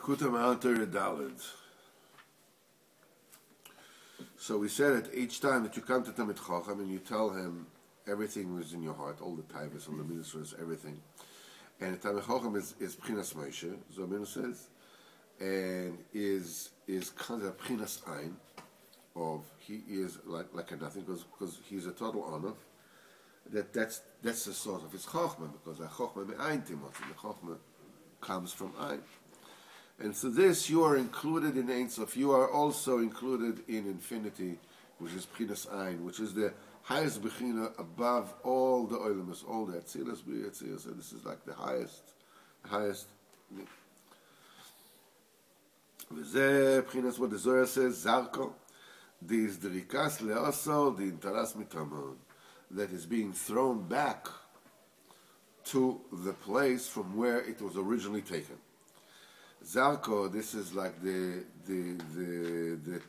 Likutei Moharan. So we said that each time that you come to Talmid Chacham and you tell him everything was in your heart, all the taivas, all the ministers, everything. And the Talmid Chacham is B'chinas Moshe, Zominu says, and is kind of B'chinas Ein, of he is like a nothing because he's a total honor. That's the source of his Chachma, because the Chachma me'ayin timot, and the Chachma comes from Ein. And so this, you are included in Ein Sof. You are also included in infinity, which is B'chinas Ein, which is the highest B'china above all the Oilemos, all the Atzilas, B'Yatzilas. So this is like the highest. V'zeh B'chinas, what the Zohar says, Zarko, this Derikas Le'osol, the Intaras Mitramon, that is being thrown back to the place from where it was originally taken. Zarko, this is like the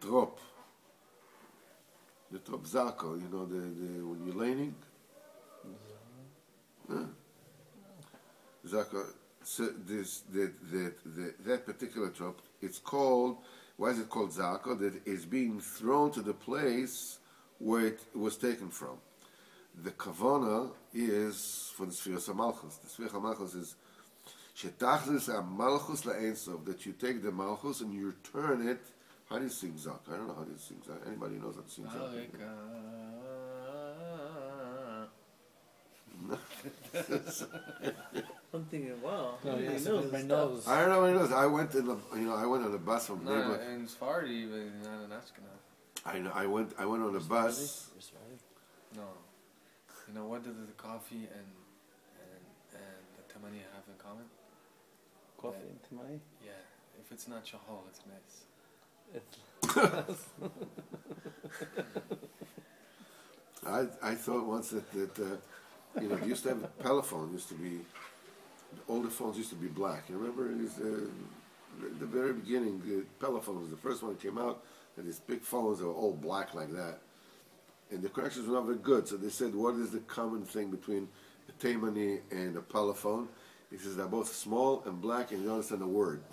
trop. The trop Zarko, you know, the when you're laning. Zarko. So that particular trop, it's called. Why is it called Zarko? That is being thrown to the place where it was taken from. The kavana is for the Sfiras HaMalchus. The Sfiras HaMalchus is Shetachlis HaMalchus LaEin Sof, that you take the Malchus and you turn it. How do you sing Zak? I don't know how to sing Zak. Anybody knows how to sing Zak? I'm thinking, wow. No, he knows my nose. I don't know what he knows. I went on a bus from neighbor. In Sephardi, but not in Ashkenaz. I know. I went on a bus. No. You know what does the coffee and the tamani have in common? Coffee and tamani? Yeah. If it's not shahol, it's nice. I thought once that you know, they used to have a telephone. Used to be all the phones used to be black. You remember? It was, the very beginning, the telephone was the first one that came out, and these big phones that were all black like that. And the corrections were not very good, so they said, what is the common thing between a Taimani and a Palaphone? He says, they're both small and black and you don't understand a word.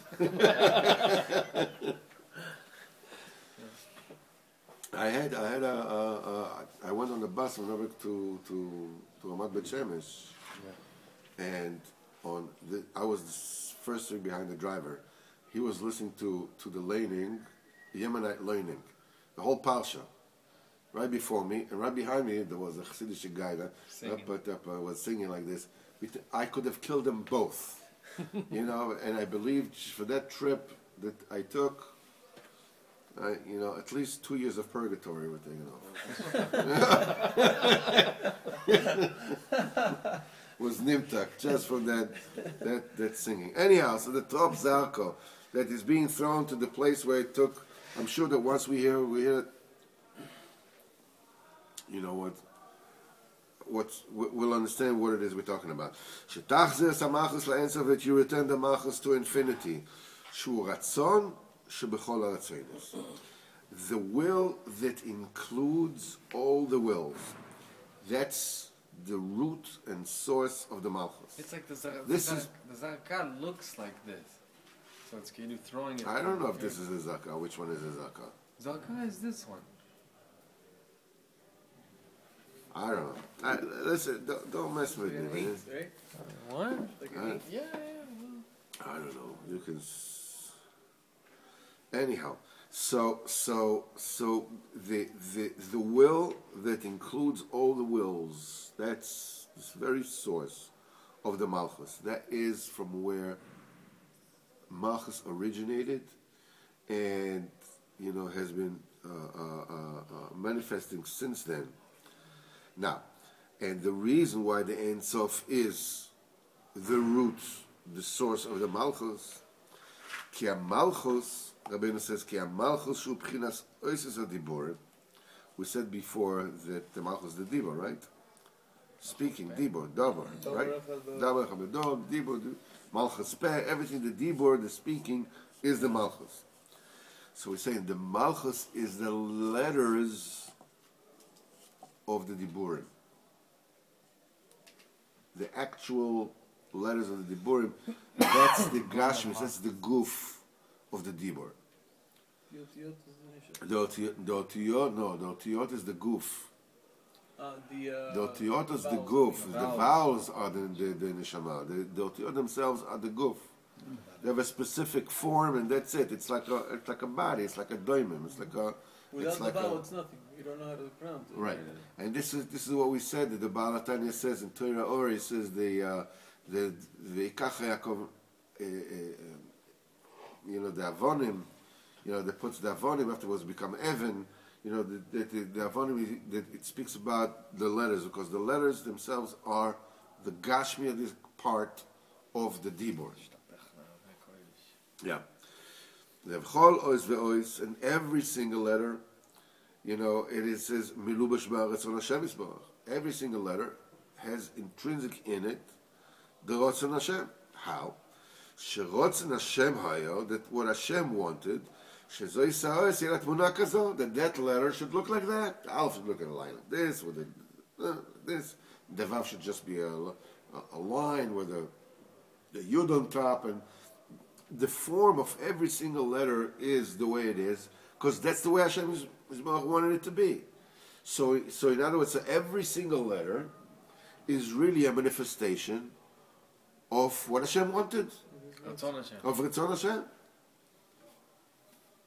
I went on the bus from Novik to Ramat Bet Shemesh, and I was the first thing behind the driver. He was listening to the laning, the Yemenite laning, the whole parsha. Right before me, and right behind me, there was a Chassidish guy that was singing like this. I could have killed them both, you know. And I believed for that trip that I took, you know, at least 2 years of purgatory were taken off. Was nimtak just from that singing. Anyhow, so the top Zarko that is being thrown to the place where it took. I'm sure that once we hear it. You know we'll understand what it is we're talking about. That you return the malchus to infinity. The will that includes all the wills. That's the root and source of the malchus. It's like the zakah looks like this. So it's kind of throwing it. I don't know if this is a zakah. Which one is a zakah? Zakah is this one. I don't know. Listen, don't mess with me, man. Right? What? Like an 8? Yeah. I don't know. You can. Anyhow, so the will that includes all the wills. That's this very source of the Malchus. That is from where Malchus originated, and you know has been manifesting since then. Now, and the reason why the Ein Sof is the root, the source of the Malchus, Ki HaMalchus, Rabbeinu says, Ki HaMalchus Shu B'chinas Oises HaDibor. We said before that the Malchus is the Dibor, right? Speaking, Dibor, Davar, right? Davar, Chabedor, Dibor, Malchus Peh, everything, the Dibor, the speaking, is the Malchus. So we're saying the Malchus is the letters of the Diburim. The actual letters of the Diburim, that's the Gashmis, that's the goof of the dibur. The otiyot is the neshama. The otiyot is the goof. The otiyot is the vowels. goof. The vowels are the neshama. The otiyot themselves are the goof. They have a specific form, and that's it. It's like a body. It's like a doimim. It's like a. Without it's the like vowel, it's nothing. You don't know how to pronounce it. Right, and this is what we said. That the Baal HaTanya says in Torah Or. He says the Ikach Yaakov, the Avonim, they put the Avonim afterwards become Evan. The Avonim, it speaks about the letters, because the letters themselves are the Gashmi, this part of the Dibur. Yeah. The V'chol Ois Ve'ois, and every single letter, it says Milubash Ba'aratzon Hashem Yisborach. Every single letter has intrinsic in it the Ratzon Hashem. How? Sherotzon Hashem hayo, that what Hashem wanted, Shezoi Sa'ois Yerat Munah Kazo, that letter should look like that. The Aleph should look at a line like this, with this. The Vav should just be a line with the Yud on top, and the form of every single letter is the way it is, because that's the way Hashem wanted it to be. So in other words, every single letter is really a manifestation of what Hashem wanted. Ratzon Hashem. Of Ratzon Hashem.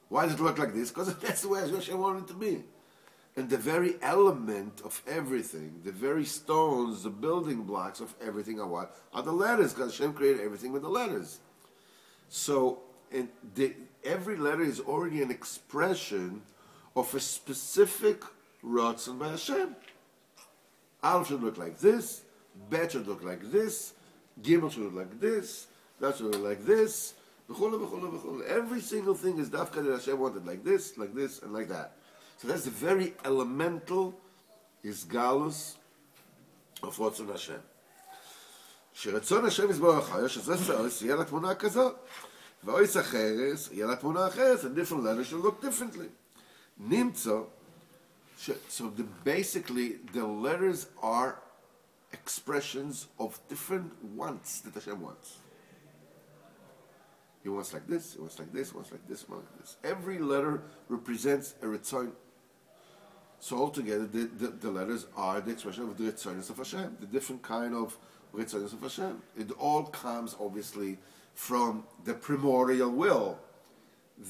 Why does it look like this? Because that's the way Hashem wanted it to be. And the very element of everything, the very stones, the building blocks of everything are what? Are the letters, because Hashem created everything with the letters. So every letter is already an expression of a specific Ratzon by Hashem. Aleph should look like this, Bet should look like this, Gimel should look like this, that should look like this, v'chula, v'chula, v'chula. Every single thing is dafka that Hashem wanted like this, and like that. So that's the very elemental isgalus of Ratzon Hashem. שרצון השם יסברך חיה, שזה סעוס, יהיה לה תמונה כזאת. ואויס אחרס, יהיה לה תמונה אחרת, and different letters should look differently. נמצא, so basically the letters are expressions of different wants that Hashem wants. He wants like this, he wants like this, he wants like this, he wants like this. Every letter represents a Ritzon. So altogether, the letters are the expression of the Ritzonos of Hashem, the different kind of Ritzonos of Hashem. It all comes, obviously, from the primordial will,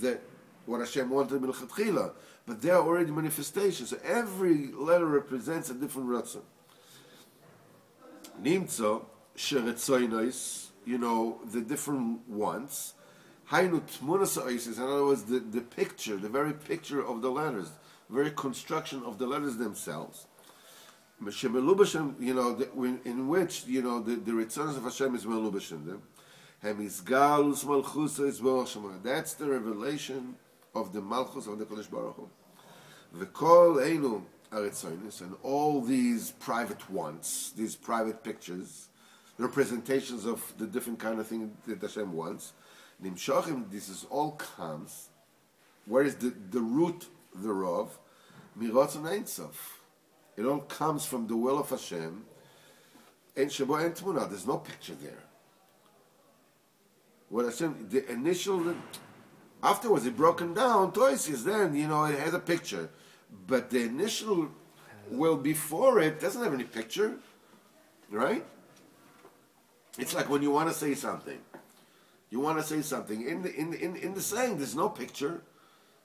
that what Hashem wanted in L'chatchila, but they are already manifestations. So every letter represents a different Ratzon. Nimtzo, Sheretzonos, the different wants. Hainu Tmunas Ha'osis, in other words, the picture, the very picture of the letters, very construction of the letters themselves. In which, the Ritzonos of Hashem is melubash in them. That's the revelation of the Malchus of the Kodesh Baruch Hu. V'kol einu aritzonos, and all these private wants, these private pictures, representations of the different kind of thing that Hashem wants. Nimshachim, this is all comes. Where is the root thereof? Miratzon Ein Sof. It all comes from the will of Hashem. Ein Shebo Ein Tmuna. There's no picture there. What Hashem, the initial, afterwards it broken down. Toisis then, it has a picture, but the initial will before it doesn't have any picture, right? It's like when you want to say something. You want to say something in the saying. There's no picture.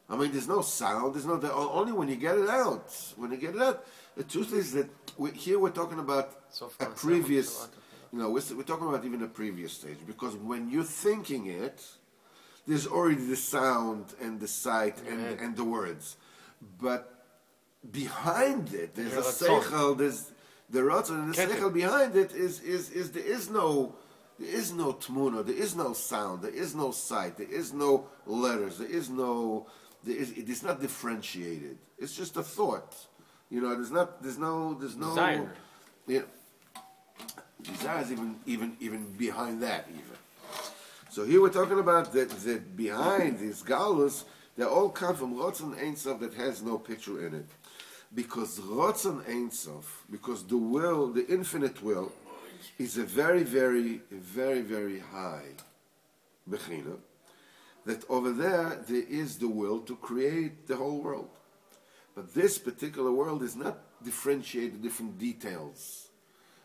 I mean, there's no sound. There's no. Only when you get it out. When you get it out. The truth is that here we're talking about a previous. We're talking about even a previous stage, because when you're thinking it, there's already the sound and the sight and the words, but behind it there's a seichel. There's the ratzon, and the seichel behind it is there is no tmuna, there is no sound, there is no sight, there is no letters, it is not differentiated. It's just a thought. There's no desire. Yeah, desire is even behind that even. So here we're talking about that behind these galus, they all come from Ratzon Ein Sof that has no picture in it, because Ratzon Ein Sof, because the will, the infinite will, is a very, very, very, very high bechina. that over there is the will to create the whole world. But this particular world is not differentiated different details.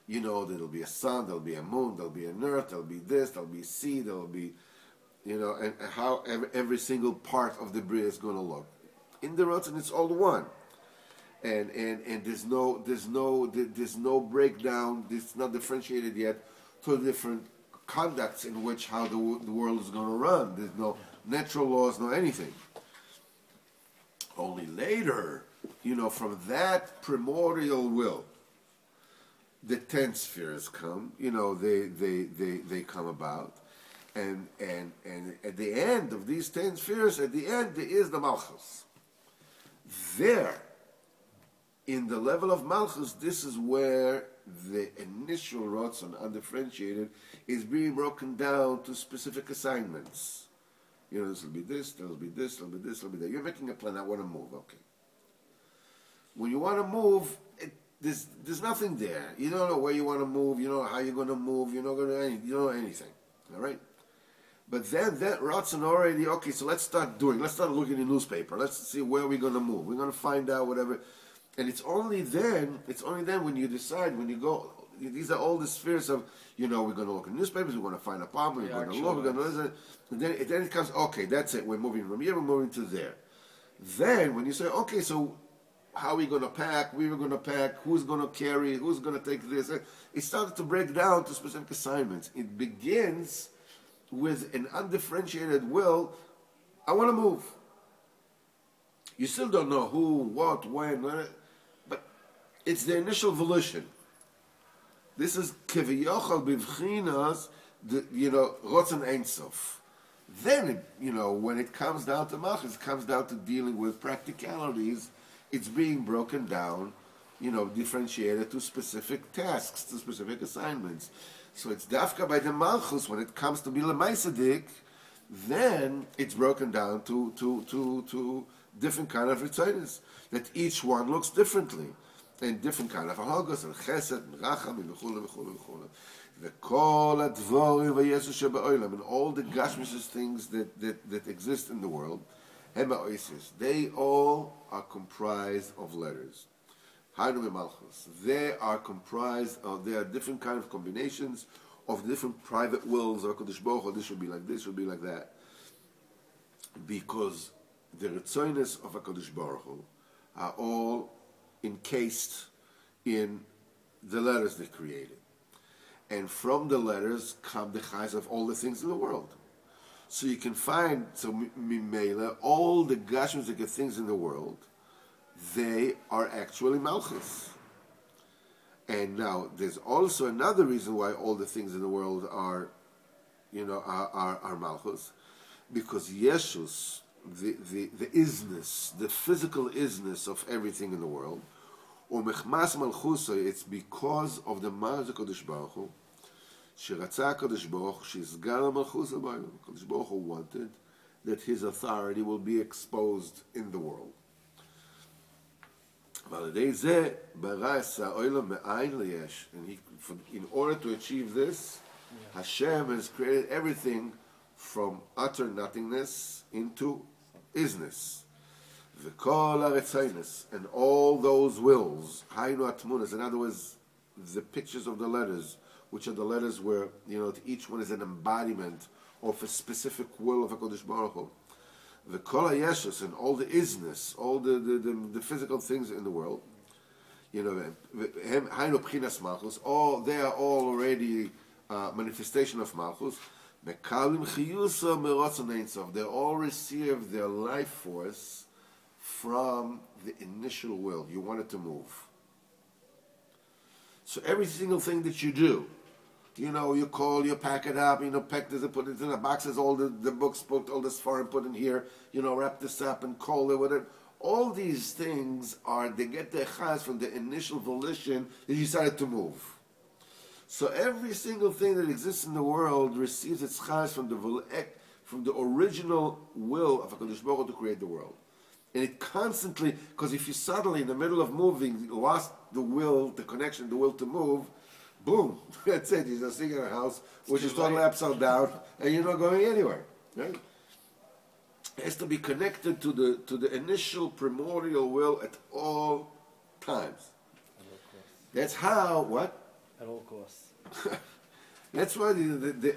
You know, there'll be a sun, there'll be a moon, there'll be an earth, there'll be this, there'll be sea, there'll be, you know, and how every single part of the Bria is going to look. In the Ratzon, it's all one. And there's no breakdown. It's not differentiated yet to the different conducts in which how the world is going to run. There's no natural laws, no anything. Only later, you know, from that primordial will, the 10 spheres come. You know, they come about, and at the end of these 10 spheres, at the end there is the Malchus. There, in the level of Malchus, this is where the initial Ratzon, undifferentiated, is being broken down to specific assignments. You know, this will be this, there will be this, there will be this, there will be that. You're making a plan, I want to move, okay. When you want to move, there's nothing there. You don't know where you want to move, you don't know how you're going to move, you don't know anything, all right? But then that Ratzon already, okay, so let's start looking in the newspaper, let's see where we're going to move. We're going to find out whatever. And it's only then when you decide, when you go, these are all the spheres of, you know, we're going to look in newspapers, we're going to find a problem, we're going to look, we're going to listen. And then it comes, okay, that's it, we're moving from here, we're moving to there. Then when you say, okay, so how are we going to pack, we were going to pack, who's going to carry, who's going to take this, it started to break down to specific assignments. It begins with an undifferentiated will, I want to move. You still don't know who, what, when, but it's the initial volition. This is keviyochal bivchinas, you know, rotzen ein sof. Then, you know, when it comes down to malchus, it comes down to dealing with practicalities. It's being broken down, you know, differentiated to specific tasks, to specific assignments. So it's dafka by the malchus when it comes to bila meisadik. Then it's broken down to different kind of ritzonos, that each one looks differently, and different kind of halagos and chesed and racham and v'chule. The kol advorim v'yesu shebe'olam, and all the gashmishes things that exist in the world, hema oisis, they all are comprised of letters. Hainu malchus, they are comprised of, they are different kind of combinations of different private wills of HaKadosh Baruch Hu. This should be like this, should be like that, because the ritzonos of HaKadosh Baruch Hu are all encased in the letters they created. And from the letters come the chayes of all the things in the world. So you can find, so mimela, all the gashmistic things in the world, they are actually malchus. And now, there's also another reason why all the things in the world are, you know, are malchus, because Yeshus, the isness, the physical isness of everything in the world, or mechmas malchusa, it's because of the Ma'az HaKadosh Baruch Hu, Sheratzah HaKadosh Baruch Hu, Shizgar HaMalchusa B'Olam. HaKadosh Baruch Hu wanted that his authority will be exposed in the world. And in order to achieve this, Hashem has created everything from utter nothingness into isness. And all those wills, Hainu Atmunas, in other words, the pictures of the letters, which are the letters where, you know, each one is an embodiment of a specific will of HaKadosh Baruch Hu. The Kol HaYeshus, and all the isness, all the physical things in the world, you know, Hainu Pchinas Malchus, all they are all already manifestation of Malchus. Mekalim Chiyusa Merotzon Ein Sof. They all receive their life force from the initial will. You want it to move. So every single thing that you do, you know, you call, you pack it up, you know, pack this and put it in the boxes, all the books put, all this far and put in here, you know, wrap this up and call it, whatever. All these things are, they get their chaz from the initial volition that you decided to move. So every single thing that exists in the world receives its chaz from the original will of HaKadosh Baruch Hu to create the world. And it constantly, because if you suddenly, in the middle of moving, lost the will, the connection, the will to move, boom, that's it. You're just sitting in a house which is totally upside down, and you're not going anywhere. Right? has to be connected to the initial primordial will at all times. That's how, what? At all costs. That's why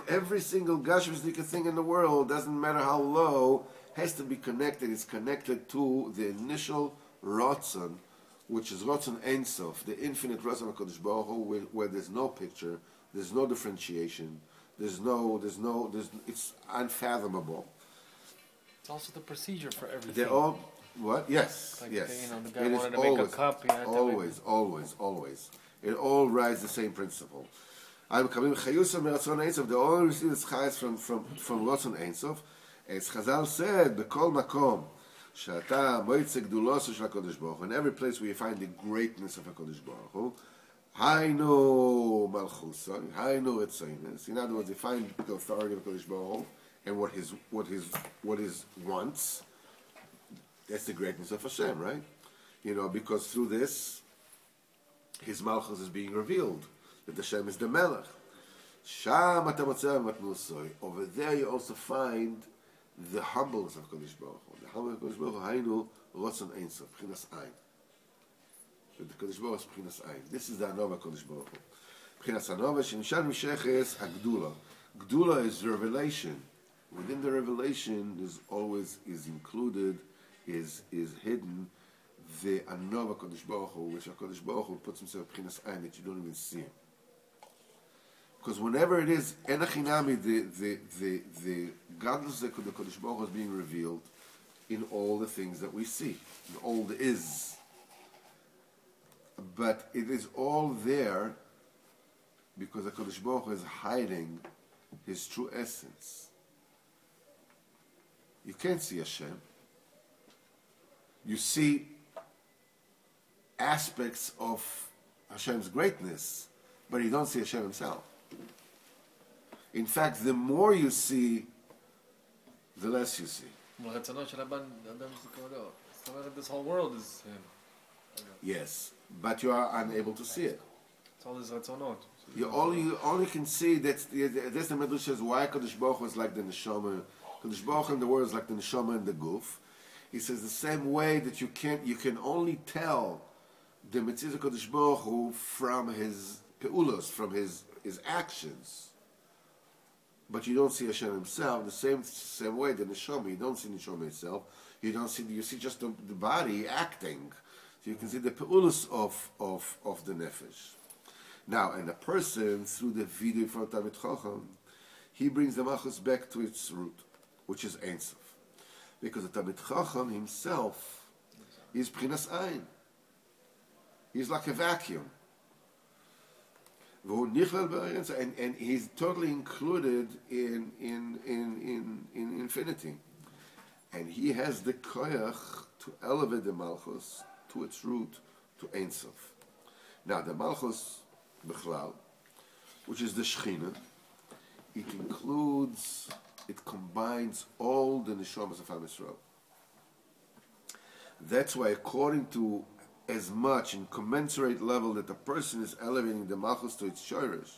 every single Gashmisnika thing in the world, doesn't matter how low, has to be connected. It's connected to the initial Ratzon, which is Ratzon Ein Sof, the infinite Ratzon of HaKadosh Baruch Hu, where there's no picture, there's no differentiation, it's unfathomable. It's also the procedure for everything. They're all, what? Yes, Like yes. the guy It is wanted to make a cup. He had to always. It all rides the same principle. I'm coming Chayusa Meratzon Ein Sof. They all receive this chayus from Ratzon Ein Sof. As Chazal said, B'kol makom, Shata moitze gduloso shel HaKadosh Baruch Hu. In every place where you find the greatness of HaKadosh Baruch Hu, Hainu Malchusa, Hainu Etzoinus. In other words, you find the authority of HaKadosh Baruch Hu and what his wants. That's the greatness of Hashem, right? Because through this, his Malchus is being revealed, that Hashem is the Melech. Sham atamotzeh matnusoi. Over there you also find the humbleness of Kodesh Baruch Hu. The humbleness of Kodesh Baruch Hu, Hainu Rotzon Ein Sof, B'chinas Ein. The Kodesh Baruch Hu is B'chinas Ein. This is the Anova Kodesh Baruch Hu. B'chinas Anova, Shenishan Misheches Agdula. Gdula is revelation. Within the revelation, is included, is hidden, the Anova Kodesh Baruch Hu, which HaKadosh Baruch Hu puts himself B'chinas Ein, that you don't even see him. Because whenever it is enachinami, the godless of the Kodesh Baruch Hu is being revealed in all the things that we see, in all the is. But it is all there because the Kodesh Baruch Hu is hiding his true essence. You can't see Hashem. You see aspects of Hashem's greatness, but you don't see Hashem himself. In fact, the more you see, the less you see. This whole world is him. Yes, but you are unable to see it. It's all his ratzonot. You only can see that's the Medrash says why Kodesh Baruch Hu is like the neshama. Kodesh Baruch Hu in the world is like the neshama and the guf. He says the same way that you can only tell the mitzvah Kodesh Baruch Hu from his peulos, from his actions. But you don't see Hashem himself. The same way the neshama, you don't see neshama itself. You see just the body acting. So you can see the peulos of the nefesh. Now, and a person through the video from Talmid Chacham, he brings the malchus back to its root, which is Ein Sof. Because the Talmid Chacham himself is B'chinas Ein. He's like a vacuum. And he's totally included in infinity. And he has the koyach to elevate the malchus to its root, to Ein Sof. Now, the malchus Bechlal, which is the Shechina, it combines all the neshamas of Am Yisrael. That's why, according to as much in commensurate level that a person is elevating the malchus to its shorish,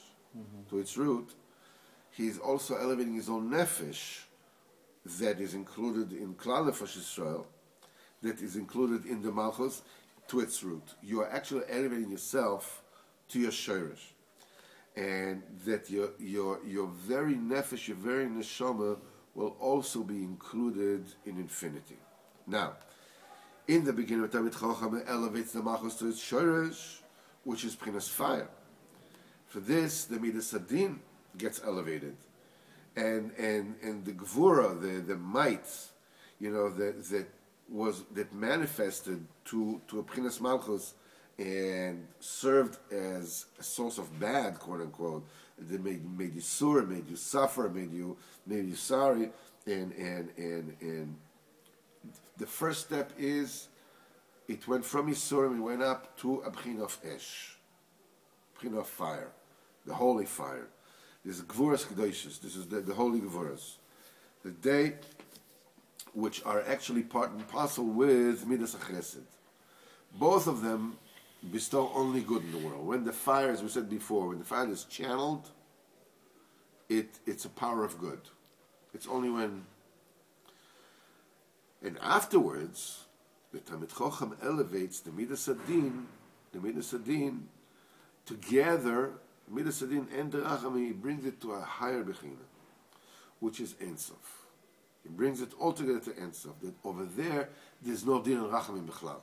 to its root, he is also elevating his own nefesh, that is included in Klal Nefesh Yisrael, that is included in the malchus, to its root. You are actually elevating yourself to your shorish, and that your very nefesh, your very neshama, will also be included in infinity. Now, in the beginning of Talmid Chacham, elevates the malchus to its shorish, which is B'chinas fire. For this, the Midas Adin gets elevated, and the Gvura, the might, that manifested to a B'chinas malchus and served as a source of bad, quote unquote, that made you sore, made you suffer, made you sorry, and the first step is it went from Yisurim, it went up to a B'china of Esh, B'china of fire, the holy fire. This is Gvuras Kedoshis, this is the holy Gvuras. The day which are actually part and parcel with Midas HaChesed. Both of them bestow only good in the world. When the fire, as we said before, when the fire is channeled, it's a power of good. It's only when And afterwards, the Talmid Chacham elevates the Midas Adin, together, Midas Adin and the Rachamim, he brings it to a higher Bechina, which is Ein Sof. He brings it all together to Ein Sof. That over there's no Din and Rachamim Bechlal.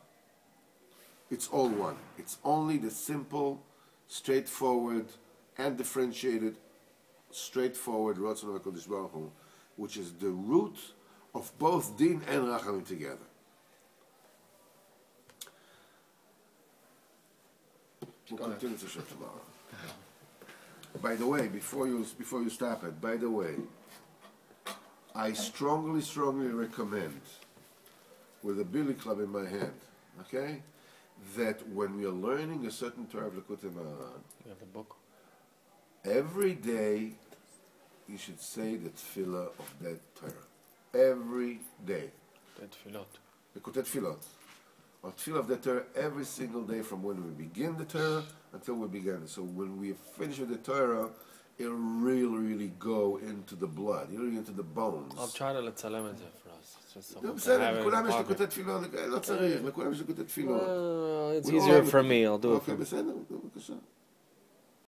It's all one. It's only the simple, straightforward, and differentiated, straightforward Ratzon HaKadosh Baruch Hu, which is the root of both Din and Rachamim together. We'll continue to show tomorrow. By the way, before you stop it, by the way, I strongly recommend, with a billy club in my hand, okay, that when we are learning a certain Torah of Likutei Moharan, You have the book. every day you should say the tefillah of that Torah. Every day. The tefillot. Likutei Tefillot. Or tefillah of the Torah every single day from when we begin the Torah until we begin. So when we finish with the Torah, it'll really go into the blood, really into the bones. I'll try to letzalem it for us. It's just something to בסדר, have it in לכולם the יש pocket. ליקוטי תפילות, לא צריך, לכולם יש ליקוטי תפילות. It's We all easier have- for me, I'll do it אוקיי, for me. בסדר, בבקשה.